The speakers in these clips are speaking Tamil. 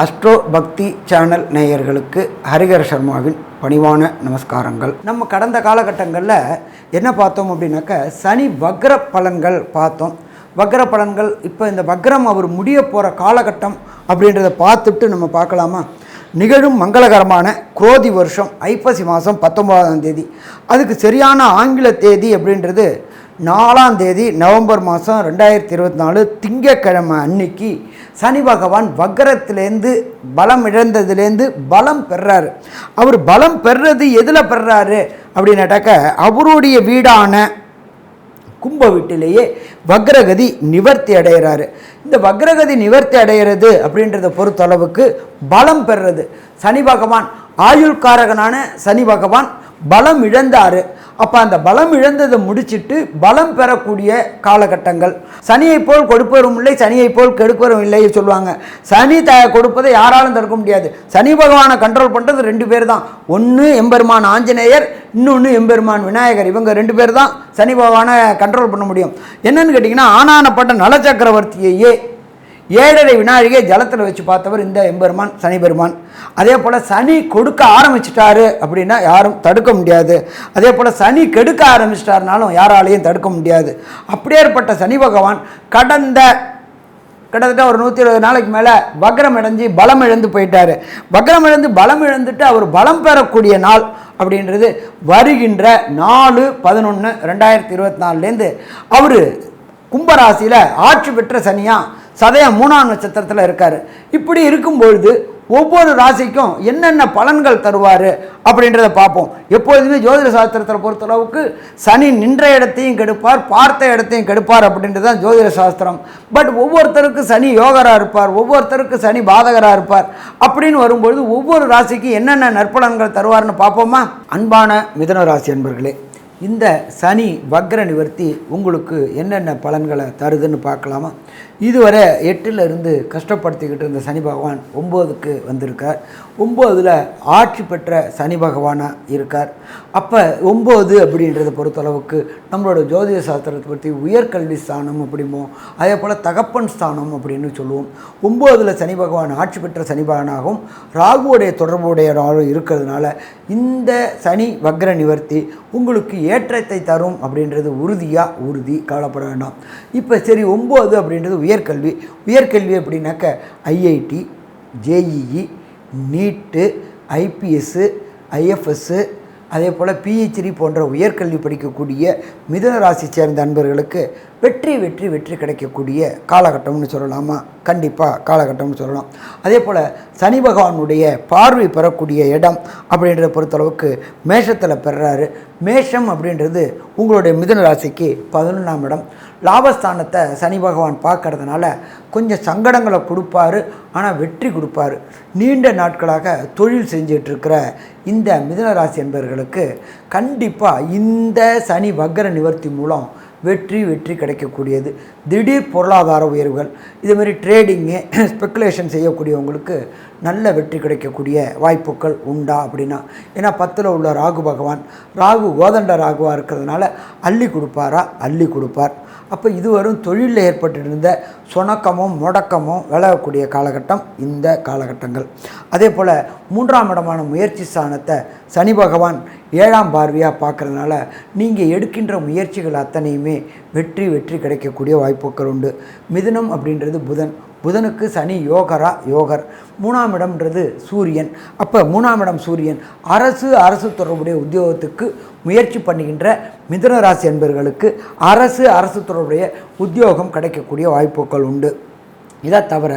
அஸ்ட்ரோ பக்தி சேனல் நேயர்களுக்கு ஹரிஹர சர்மாவின் பணிவான நமஸ்காரங்கள். நம்ம கடந்த காலகட்டங்களில் என்ன பார்த்தோம் அப்படின்னாக்க சனி வக்ர பலன்கள் பார்த்தோம். வக்ர பலன்கள் இப்போ இந்த வக்ரம் அவர் முடிய போகிற காலகட்டம் அப்படின்றத பார்த்துட்டு நம்ம பார்க்கலாமா? நிகழும் மங்களகரமான குரோதி வருஷம் ஐப்பசி மாதம் 19ஆம் தேதி, அதுக்கு சரியான ஆங்கில தேதி அப்படின்றது 4ஆம் தேதி நவம்பர் மாதம் 2024 திங்கக்கிழமை அன்னைக்கு சனி பகவான் வக்ரத்திலேருந்து பலம் இழந்ததுலேருந்து பலம் பெறாரு. அவர் பலம் பெறுறது எதில் பெறாரு அப்படின்னாட்டாக்க அவருடைய வீடான கும்ப வீட்டிலேயே வக்ரகதி நிவர்த்தி அடைகிறாரு. இந்த வக்ரகதி நிவர்த்தி அடைகிறது அப்படின்றத பொறுத்தளவுக்கு பலம் பெறுறது. சனி பகவான் ஆயுள்காரகனான சனி பகவான் பலம் இழந்தார். அப்போ அந்த பலம் இழந்ததை முடிச்சுட்டு பலம் பெறக்கூடிய காலகட்டங்கள். சனியை போல் கொடுப்பவரும் இல்லை, சனியை போல் கெடுப்பவரும் இல்லை சொல்லுவாங்க. சனி கொடுப்பதை யாராலும் தடுக்க முடியாது. சனி பகவானை கண்ட்ரோல் பண்ணுறது 2 பேர் தான். ஒன்று எம்பெருமான் ஆஞ்சநேயர், இன்னொன்று எம்பெருமான் விநாயகர். இவங்க 2 பேர் தான் சனி பகவானை கண்ட்ரோல் பண்ண முடியும். என்னன்னு கேட்டிங்கன்னா, ஆனானப்பட்ட நலச்சக்கரவர்த்தியையே 7.5 வினாழிகை ஜலத்தில் வச்சு பார்த்தவர் இந்த எம்பெருமான் சனி பெருமான். அதே போல் சனி கொடுக்க ஆரம்பிச்சிட்டாரு அப்படின்னா யாரும் தடுக்க முடியாது. அதே போல் சனி கெடுக்க ஆரம்பிச்சிட்டாருனாலும் யாராலையும் தடுக்க முடியாது. அப்படியேற்பட்ட சனி பகவான் கிட்டத்தட்ட ஒரு 120 நாளைக்கு மேலே வக்ரம் இழந்து பலம் இழந்து போயிட்டார். வக்ரம் இழந்து பலம் இழந்துட்டு அவர் பலம் பெறக்கூடிய நாள் அப்படின்றது வருகின்ற 4/11/2024 அவர் கும்பராசியில் ஆட்சி பெற்ற சனியாக சதயம் 3ஆம் நட்சத்திரத்தில் இருக்கார். இப்படி இருக்கும்பொழுது ஒவ்வொரு ராசிக்கும் என்னென்ன பலன்கள் தருவார் அப்படின்றத பார்ப்போம். எப்பொழுதுமே ஜோதிட சாஸ்திரத்தில் பொறுத்தளவுக்கு சனி நின்ற இடத்தையும் கெடுப்பார், பார்த்த இடத்தையும் கெடுப்பார் அப்படின்றது தான் ஜோதிட சாஸ்திரம். பட் ஒவ்வொருத்தருக்கு சனி யோகராக இருப்பார், ஒவ்வொருத்தருக்கு சனி பாதகராக இருப்பார். அப்படின்னு வரும்பொழுது ஒவ்வொரு ராசிக்கு என்னென்ன நற்பலன்கள் தருவார்னு பார்ப்போமா? அன்பான மிதுன ராசி அன்பர்களே, இந்த சனி வக்ர நிவர்த்தி உங்களுக்கு என்னென்ன பலன்களை தருதுன்னு பார்க்கலாமா? இதுவரை 8ல் இருந்து கஷ்டப்படுத்திக்கிட்டு இருந்த சனி பகவான் 9க்கு வந்திருக்கார். 9ல் ஆட்சி பெற்ற சனி பகவானாக இருக்கார். அப்போ 9 அப்படின்றத பொறுத்தளவுக்கு நம்மளோட ஜோதிட சாஸ்திரத்தை பற்றி உயர்கல்வி ஸ்தானம் அப்படிமோ, அதே போல் தகப்பன் ஸ்தானம் அப்படின்னு சொல்லுவோம். 9ல் சனி பகவான் ஆட்சி பெற்ற சனி பகவானாகவும் ராகுவோடைய தொடர்புடையவராகவும் இருக்கிறதுனால இந்த சனி வக்ர நிவர்த்தி உங்களுக்கு ஏற்றத்தை தரும் அப்படின்றது உறுதி, கவலைப்பட வேண்டாம். இப்போ சரி, 9 அப்படின்றது உயர்கல்வி அப்படின்னாக்க ஐஐடி, ஜேஇஇ, நீட்டு, ஐபிஎஸ்ஸு, ஐஎஃப்எஸ்ஸு, அதே போல் பிஹெச்டி போன்ற உயர்கல்வி படிக்கக்கூடிய மிதுன ராசி சேர்ந்த அன்பர்களுக்கு வெற்றி கிடைக்கக்கூடிய காலகட்டம்னு சொல்லலாமா? கண்டிப்பாக காலகட்டம்னு சொல்லலாம். அதே போல் சனி பகவானுடைய பார்வை பெறக்கூடிய இடம் அப்படின்றத பொறுத்தளவுக்கு மேஷத்தில் பெறாரு. மேஷம் அப்படின்றது உங்களுடைய மிதுன ராசிக்கு 11ஆம் இடம். லாபஸ்தானத்தை சனி பகவான் பார்க்கறதுனால கொஞ்சம் சங்கடங்களை கொடுப்பாரு, ஆனால் வெற்றி கொடுப்பாரு. நீண்ட நாட்களாக தொழில் செஞ்சிட்ருக்கிற இந்த மிதுன ராசி என்பவர்களுக்கு கண்டிப்பாக இந்த சனி வக்ர நிவர்த்தி மூலம் வெற்றி கிடைக்கக்கூடியது. திடீர் பொருளாதார உயர்வுகள், இதுமாரி ட்ரேடிங்கு, ஸ்பெக்குலேஷன் செய்யக்கூடியவங்களுக்கு நல்ல வெற்றி கிடைக்கக்கூடிய வாய்ப்புகள் உண்டா அப்படின்னா, ஏன்னா 10ல் உள்ள ராகு பகவான், ராகு கோதண்ட ராகுவாக இருக்கிறதுனால அள்ளி கொடுப்பார். அப்போ இதுவரும் தொழிலில் ஏற்பட்டிருந்த சுணக்கமும் முடக்கமும் விலகக்கூடிய காலகட்டம் இந்த காலகட்டங்கள். அதே போல் 3ஆம் இடமான முயற்சி ஸ்தானத்தை சனி பகவான் 7ஆம் பார்வையாக பார்க்குறதுனால நீங்கள் எடுக்கின்ற முயற்சிகள் அத்தனையுமே வெற்றி கிடைக்கக்கூடிய வாய்ப்புகள் உண்டு. மிதுனம் அப்படின்றது புதனுக்கு சனி யோகர். 3ஆம் இடம்ன்றது சூரியன். அப்போ 3ஆம் இடம் சூரியன் அரசு தொடர்புடைய உத்தியோகத்துக்கு முயற்சி பண்ணுகின்ற மிதுன ராசி என்பவர்களுக்கு அரசு தொடர்புடைய உத்தியோகம் கிடைக்கக்கூடிய வாய்ப்புகள் உண்டு. இதை தவிர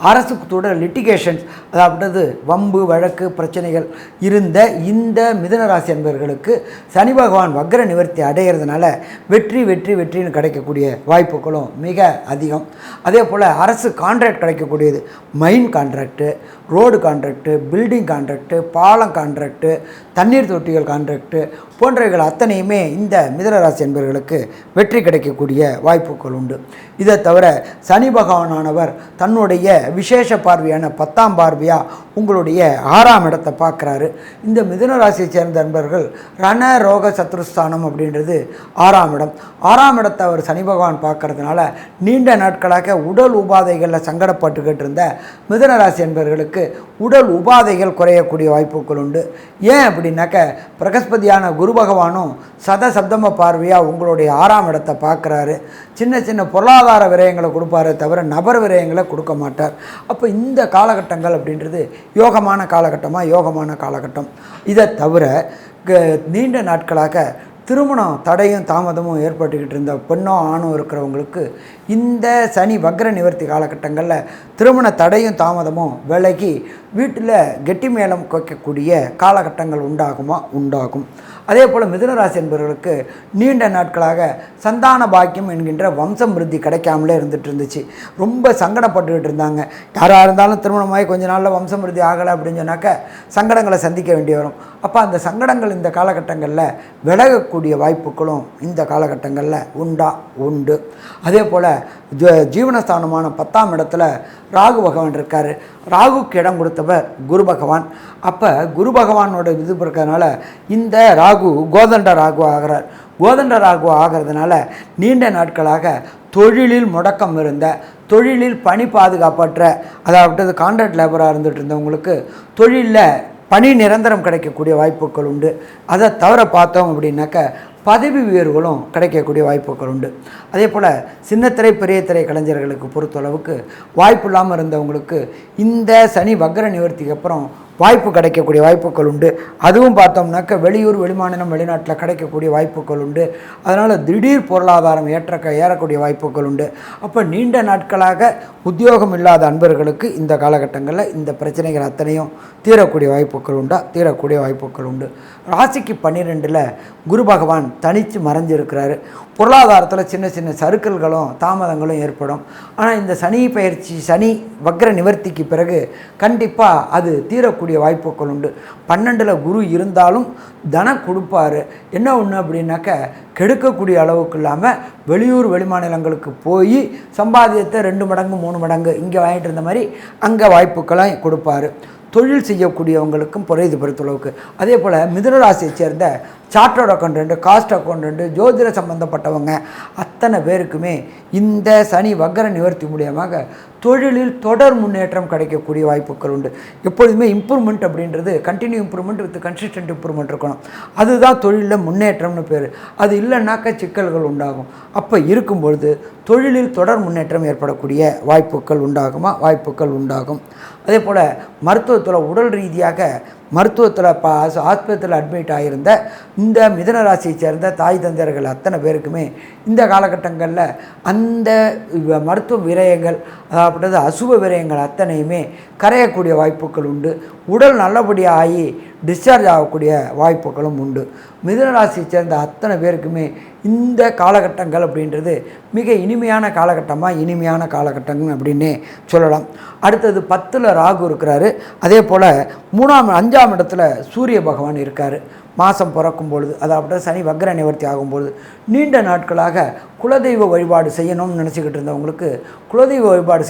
அரசுக்கு தொடர் லிட்டிகேஷன்ஸ், அதாவது வம்பு வழக்கு பிரச்சனைகள் இருந்த இந்த மிதுன ராசி என்பவர்களுக்கு சனி பகவான் வக்ர நிவர்த்தி அடைகிறதுனால வெற்றின்னு கிடைக்கக்கூடிய வாய்ப்புகளும் மிக அதிகம். அதே போல் அரசு கான்ட்ராக்ட் கிடைக்கக்கூடியது, mine contract, road contract, building contract, பாலம் கான்ட்ராக்டு, தண்ணீர் தொட்டிகள் கான்ட்ராக்டு போன்றவைகள் அத்தனையுமே இந்த மிதுன ராசி என்பவர்களுக்கு வெற்றி கிடைக்கக்கூடிய வாய்ப்புகள் உண்டு. இதை தவிர சனி பகவானானவர் அவர் தன்னுடைய விசேஷ பார்வையான 10ஆம் பார்வையாக உங்களுடைய 6ஆம் இடத்தை பார்க்குறாரு. இந்த மிதுன ராசியை சேர்ந்த நண்பர்கள் ரண ரோக சத்ருஸ்தானம் அப்படின்றது 6ஆம் இடம். 6ஆம் இடத்தை அவர் சனி பகவான் பார்க்கறதுனால நீண்ட நாட்களாக உடல் உபாதைகளில் சங்கடப்பட்டுக்கிட்டு இருந்த மிதுன ராசி என்பவர்களுக்கு உடல் உபாதைகள் குறையக்கூடிய வாய்ப்புகள் உண்டு. ஏன் அப்படின்னாக்க பிரகஸ்பதியான குரு பகவானும் சப்தம பார்வையாக உங்களுடைய 6ஆம் இடத்தை பார்க்குறாரு. சின்ன சின்ன பொருளாதார விரயங்களை கொடுப்பாரே தவிர நபர் விரயங்களை கொடுக்க மாட்டார். அப்போ இந்த காலகட்டங்கள் அப்படின்றது யோகமான காலகட்டம். இதை தவிர நீண்ட நாட்களாக திருமணம் தடையும் தாமதமும் ஏற்பட்டுக்கிட்டு இருந்த பெண்ணோ ஆணோ இருக்கிறவங்களுக்கு இந்த சனி வக்ர நிவர்த்தி காலகட்டங்களில் திருமண தடையும் தாமதமும் விலகி வீட்டில் கெட்டி மேளம் கொய்க்கக்கூடிய காலகட்டங்கள் உண்டாகும். அதே போல் மிதுனராசி என்பவர்களுக்கு நீண்ட நாட்களாக சந்தான பாக்கியம் என்கின்ற வம்சம் விருத்தி கிடைக்காமலே இருந்துட்டு ரொம்ப சங்கடப்பட்டுக்கிட்டு இருந்தாங்க. யாராக இருந்தாலும் திருமணமாகி கொஞ்ச நாளில் வம்சம் விருத்தி ஆகலை அப்படின்னு சொன்னாக்க சங்கடங்களை சந்திக்க வேண்டி வரும். அப்போ அந்த சங்கடங்கள் இந்த காலகட்டங்களில் விலகக்கூடிய வாய்ப்புகளும் இந்த காலகட்டங்களில் உண்டு. அதே போல் ஜீவனஸ்தானமான 10ஆம் இடத்துல ராகு பகவான் இருக்கார். ராகுக்கு இடம் கொடுத்தவர் குரு பகவான். அப்போ குரு பகவானோட இது இருக்கிறதுனால இந்த ராகு கோதண்ட ராகு ஆகிறார். கோதண்ட ராகு ஆகிறதுனால நீண்ட நாட்களாக தொழிலில் முடக்கம் இருந்த, தொழிலில் பணி பாதுகாப்பற்ற, அதாவது கான்ட்ராக்ட் லேபராக இருந்துகிட்டு இருந்தவங்களுக்கு தொழிலில் பணி நிரந்தரம் கிடைக்கக்கூடிய வாய்ப்புகள் உண்டு. அதை தவிர பார்த்தோம் அப்படின்னாக்க பதவி உயர்வுகளும் கிடைக்கக்கூடிய வாய்ப்புகள் உண்டு. அதே போல் சின்னத்திரை பெரிய திரை கலைஞர்களுக்கு பொறுத்தளவுக்கு வாய்ப்பு இல்லாமல் இருந்தவங்களுக்கு இந்த சனி வக்ர நிவர்த்திக்கு அப்புறம் வாய்ப்பு கிடைக்கக்கூடிய வாய்ப்புகள் உண்டு. அதுவும் பார்த்தோம்னாக்க வெளியூர் வெளிமாநிலம் வெளிநாட்டில் கிடைக்கக்கூடிய வாய்ப்புகள் உண்டு. அதனால் திடீர் பொருளாதாரம் ஏறக்கூடிய வாய்ப்புகள் உண்டு. அப்போ நீண்ட நாட்களாக உத்தியோகம் இல்லாத அன்பர்களுக்கு இந்த காலகட்டங்களில் இந்த பிரச்சனைகள் அத்தனையும் தீரக்கூடிய வாய்ப்புகள் உண்டு. ராசிக்கு 12ல் குரு பகவான் தனித்து மறைஞ்சிருக்கிறாரு. பொருளாதாரத்தில் சின்ன சின்ன சறுக்கல்களும் தாமதங்களும் ஏற்படும். ஆனால் இந்த சனி வக்ர நிவர்த்திக்கு பிறகு கண்டிப்பாக அது தீரக்கூடிய வாய்ப்புகள் உண்டு. 12ல் குரு இருந்தாலும் தனம் கொடுப்பார். என்ன ஒன்று அப்படின்னாக்க கெடுக்கக்கூடிய அளவுக்கு இல்லாமல் வெளியூர் வெளிமாநிலங்களுக்கு போய் சம்பாதியத்தை 2 மடங்கு 3 மடங்கு இங்கே வாங்கிட்டு இருந்த மாதிரி அங்கே வாய்ப்புக்கெல்லாம் கொடுப்பார். தொழில் செய்யக்கூடியவங்களுக்கும் பொறைது பொறுத்தளவுக்கு. அதே போல் மிதுனராசியை சேர்ந்த சார்ட்டர்ட் அக்கௌண்டன்ட், காஸ்ட் அக்கௌண்டன்ட், ஜோதிட சம்பந்தப்பட்டவங்க அத்தனை பேருக்குமே இந்த சனி வக்ர நிவர்த்தி மூலியமாக தொழிலில் தொடர் முன்னேற்றம் கிடைக்கக்கூடிய வாய்ப்புகள் உண்டு. எப்பொழுதுமே இம்ப்ரூவ்மெண்ட் அப்படின்றது continue improvement with consistent improvement இருக்கணும். அதுதான் தொழிலில் முன்னேற்றம்னு பேர். அது இல்லைன்னாக்க சிக்கல்கள் உண்டாகும். அப்போ இருக்கும்பொழுது தொழிலில் தொடர் முன்னேற்றம் ஏற்படக்கூடிய வாய்ப்புகள் உண்டாகும். அதே போல் மருத்துவத்தில் உடல் ரீதியாக ஆஸ்பத்திரியில் அட்மிட் ஆகியிருந்த இந்த மிதுனராசியை சேர்ந்த தாய் தந்தையர்கள் அத்தனை பேருக்குமே இந்த காலகட்டங்களில் அந்த மருத்துவ விரயங்கள், அதாவது அசுப விரயங்கள் அத்தனையுமே கரையக்கூடிய வாய்ப்புகள் உண்டு. உடல் நல்லபடியாக ஆகி டிஸ்சார்ஜ் ஆகக்கூடிய வாய்ப்புகளும் உண்டு. மிதுனராசியை சேர்ந்த அத்தனை பேருக்குமே இந்த காலகட்டங்கள் அப்படின்றது மிக இனிமையான காலகட்டங்கள் அப்படின்னே சொல்லலாம். அடுத்தது 10ல் ராகு இருக்கிறாரு. அதே போல் 5ஆம் இடத்துல சூரிய பகவான் இருக்கார். மாதம் பிறக்கும் பொழுது, அதாவது சனி வக்ர நிவர்த்தி ஆகும்பொழுது நீண்ட நாட்களாக குலதெய்வ வழிபாடு செய்யணும்னு நினச்சிக்கிட்டு இருந்தவங்களுக்கு குலதெய்வ வழிபாடு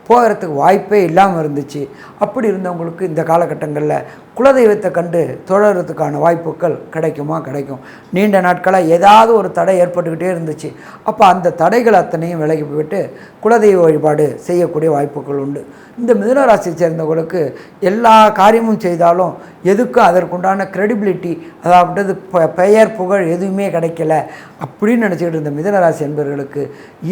போகிறதுக்கு வாய்ப்பே இல்லாமல் இருந்துச்சு. அப்படி இருந்தவங்களுக்கு இந்த காலகட்டங்களில் குலதெய்வத்தை கண்டு தொடர்றதுக்கான வாய்ப்புகள் கிடைக்கும். நீண்ட நாட்களாக ஏதாவது ஒரு தடை ஏற்பட்டுக்கிட்டே இருந்துச்சு. அப்போ அந்த தடைகள் அத்தனையும் விலகி போய்விட்டு குலதெய்வ வழிபாடு செய்யக்கூடிய வாய்ப்புகள் உண்டு. இந்த மிதுனராசியை சேர்ந்தவங்களுக்கு எல்லா காரியமும் செய்தாலும் எதுக்கும் அதற்குண்டான கிரெடிபிலிட்டி, அதாவது பெயர் புகழ் எதுவுமே கிடைக்கல அப்படின்னு நினச்சிக்கிட்டு இருந்த மிதுனராசி என்பவர்களுக்கு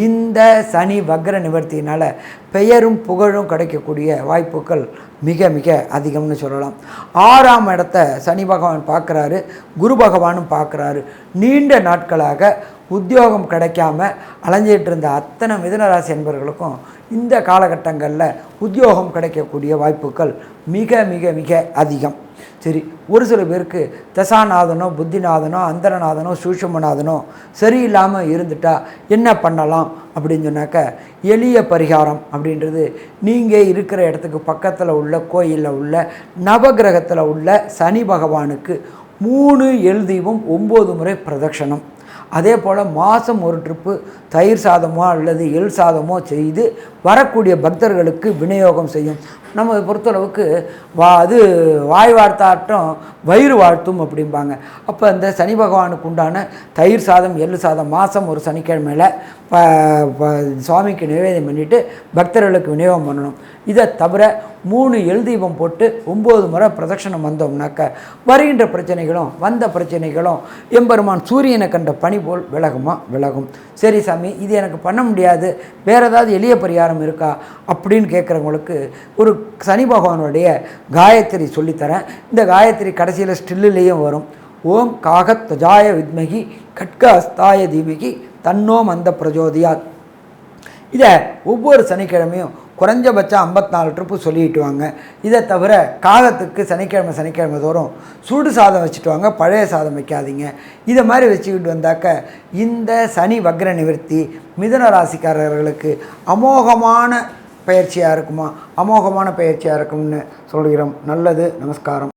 இந்த சனி வக்ர நிவர்த்தியினால் பெயரும் புகழும் கிடைக்கக்கூடிய வாய்ப்புகள் மிக மிக அதிகம்னு சொல்லலாம். 6ஆம் இடத்தை சனி பகவான் பார்க்குறாரு, குரு பகவானும் பார்க்குறாரு. நீண்ட நாட்களாக உத்தியோகம் கிடைக்காம அலைஞ்சிட்டு இருந்த அத்தனை மிதுனராசி என்பவர்களுக்கும் இந்த காலகட்டங்களில் உத்தியோகம் கிடைக்கக்கூடிய வாய்ப்புகள் மிக மிக மிக அதிகம். சரி, ஒரு சில பேருக்கு தசாநாதனோ புத்திநாதனோ அந்தரநாதனோ சூஷமநாதனோ சரியில்லாமல் இருந்துட்டால் என்ன பண்ணலாம் அப்படின்னு சொன்னாக்க எளிய பரிகாரம் அப்படின்றது நீங்கள் இருக்கிற இடத்துக்கு பக்கத்தில் உள்ள கோயிலில் உள்ள நவகிரகத்தில் உள்ள சனி பகவானுக்கு 3 எல் தீபம் 9 முறை பிரதட்சணம், அதே போல் மாதம் ஒரு ட்ரிப்பு தயிர் சாதமோ அல்லது எள் சாதமோ செய்து வரக்கூடிய பக்தர்களுக்கு விநியோகம் செய்யும். நம்ம பொறுத்தளவுக்கு அது வாய் வார்த்தாட்டம் வயிறு வாழ்த்தும் அப்படிம்பாங்க. அப்போ அந்த சனி பகவானுக்கு உண்டான தயிர் சாதம் எள்ளு சாதம் மாதம் ஒரு சனிக்கிழமையில் சுவாமிக்கு நிவேதனம் பண்ணிவிட்டு பக்தர்களுக்கு விநியோகம் பண்ணணும். இதை தவிர 3 எள் தீபம் போட்டு 9 முறை பிரதட்சணம் வந்தோம்னாக்க வருகின்ற பிரச்சனைகளும் வந்த பிரச்சனைகளும் எம்பெருமான் சூரியனை கண்ட பனி போல் விலகும். சரி சாமி, இது எனக்கு பண்ண முடியாது, வேறு ஏதாவது எளிய பரிகாரம் இருக்கா அப்படின்னு கேட்குறவங்களுக்கு ஒரு சனி பகவானுடைய காயத்ரி சொல்லித்தரேன். இந்த காயத்ரி கடைசியில் ஸ்டில்லுலேயும் வரும். ஓம் காகத்வஜாய வித்மகி கட்க அஸ்தாய தீமகி தன்னோ மந்த பிரஜோதியாத். இதை ஒவ்வொரு சனிக்கிழமையும் குறைஞ்சபட்சம் 54 ட்ரிப்பு சொல்லிட்டு வாங்க. இதை தவிர காகத்துக்கு சனிக்கிழமை தோறும் சூடு சாதம் வச்சுட்டு வாங்க, பழைய சாதம் வைக்காதீங்க. இதை மாதிரி வச்சுக்கிட்டு வந்தாக்க இந்த சனி வக்ர நிவர்த்தி மிதுன ராசிக்காரர்களுக்கு அமோகமான பயிற்சியாக இருக்கும்னு சொல்கிறோம். நல்லது, நமஸ்காரம்.